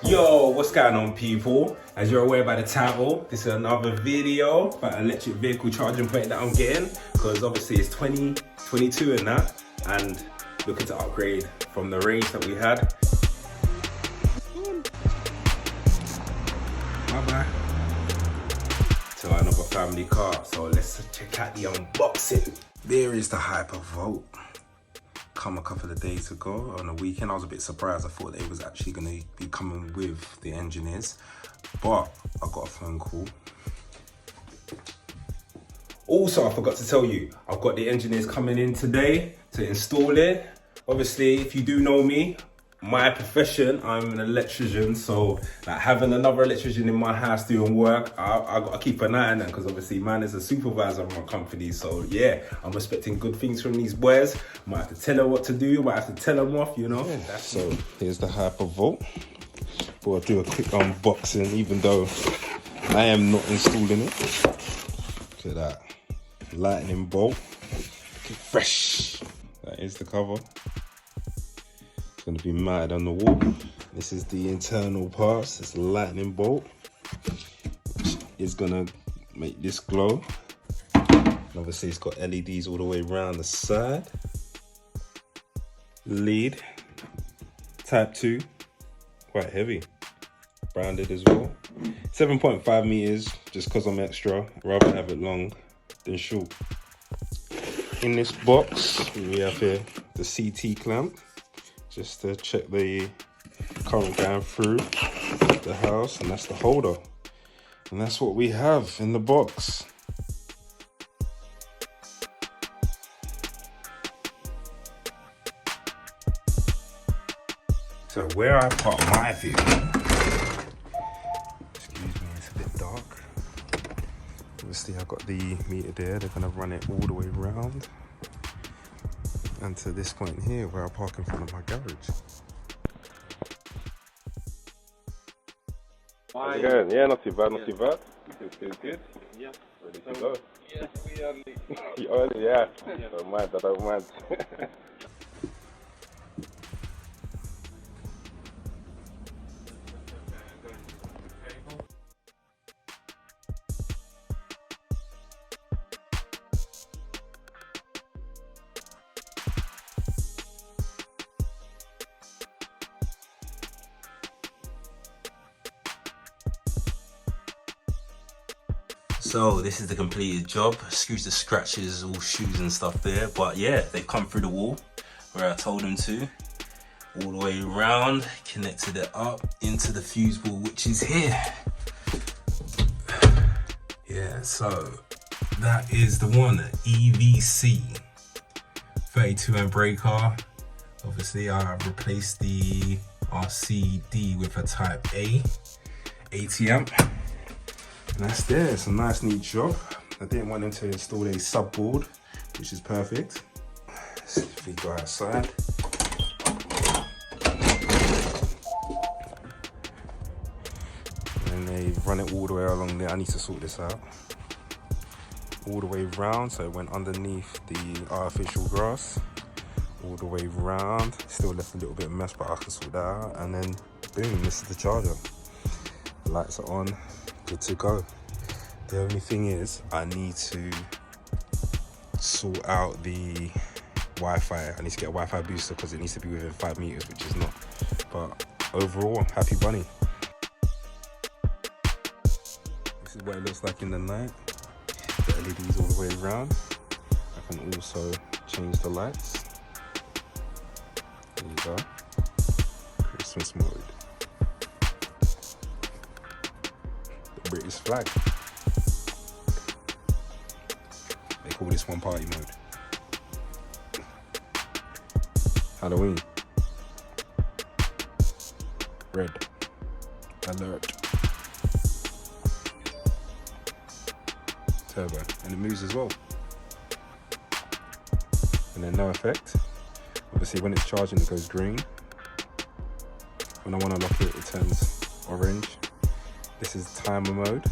Yo, what's going on, people? As you're aware by the title, this is another video about electric vehicle charging point that I'm getting, because obviously it's 2022 and that, and looking to upgrade from the range that we had. Bye-bye. To another family car, so let's check out the unboxing. There is the Hypervolt. Come a couple of days ago on the weekend. I was a bit surprised. I thought they was actually going to be coming with the engineers, but I got a phone call. Also, I forgot to tell you, I've got the engineers coming in today to install it. Obviously, if you do know me, my profession, I'm an electrician, so like having another electrician in my house doing work, I got to keep an eye on that, because obviously man is a supervisor of my company. So yeah, I'm expecting good things from these boys. Might have to tell them what to do, might have to tell them off, you know. Yeah, so here's the Hypervolt. But I'll do a quick unboxing, even though I am not installing it. Look at that, lightning bolt, fresh. That is the cover. Going to be mounted on the wall. This is the internal parts. It's a lightning bolt, which is going to make this glow. And obviously it's got LEDs all the way around the side. Lead, type 2, quite heavy, branded as well. 7.5 meters, just because I'm extra. I'd rather have it long than short. In this box, we have here the CT clamp, just to check the current going through the house, and that's the holder. And that's what we have in the box. So where I park my vehicle, excuse me, it's a bit dark. Obviously I got the meter there, they're gonna run it all the way around. And to this point here where I park in front of my garage. How's it going? Yeah, not too bad, not too bad. Good. Yeah. Ready to go? Yes, we are late. You early, yeah. Don't mind, I don't mind. So this is the completed job. Excuse the scratches, all shoes and stuff there, but yeah, they've come through the wall where I told them to, all the way around, connected it up into the fuse board, which is here. Yeah, so that is the one, EVC 32 amp breaker. Obviously I've replaced the RCD with a type A 80 amp. And that's there, it's a nice neat job. I didn't want them to install a subboard, which is perfect. Let's see if we go outside. And they run it all the way along there. I need to sort this out. All the way round, so it went underneath the artificial grass. All the way round. Still left a little bit of mess, but I can sort that out. And then boom, this is the charger. The lights are on. Good to go. The only thing is I need to sort out the Wi-Fi. I need to get a Wi-Fi booster because it needs to be within 5 meters, which is not. But overall, I'm happy bunny. This is what it looks like in the night. The LEDs all the way around. I can also change the lights. There you go. Christmas mode. British flag. They call this one party mode. Halloween. Red. Alert. Turbo. And it moves as well. And then no effect. Obviously when it's charging it goes green. When I want to lock it, it turns orange. This is timer mode.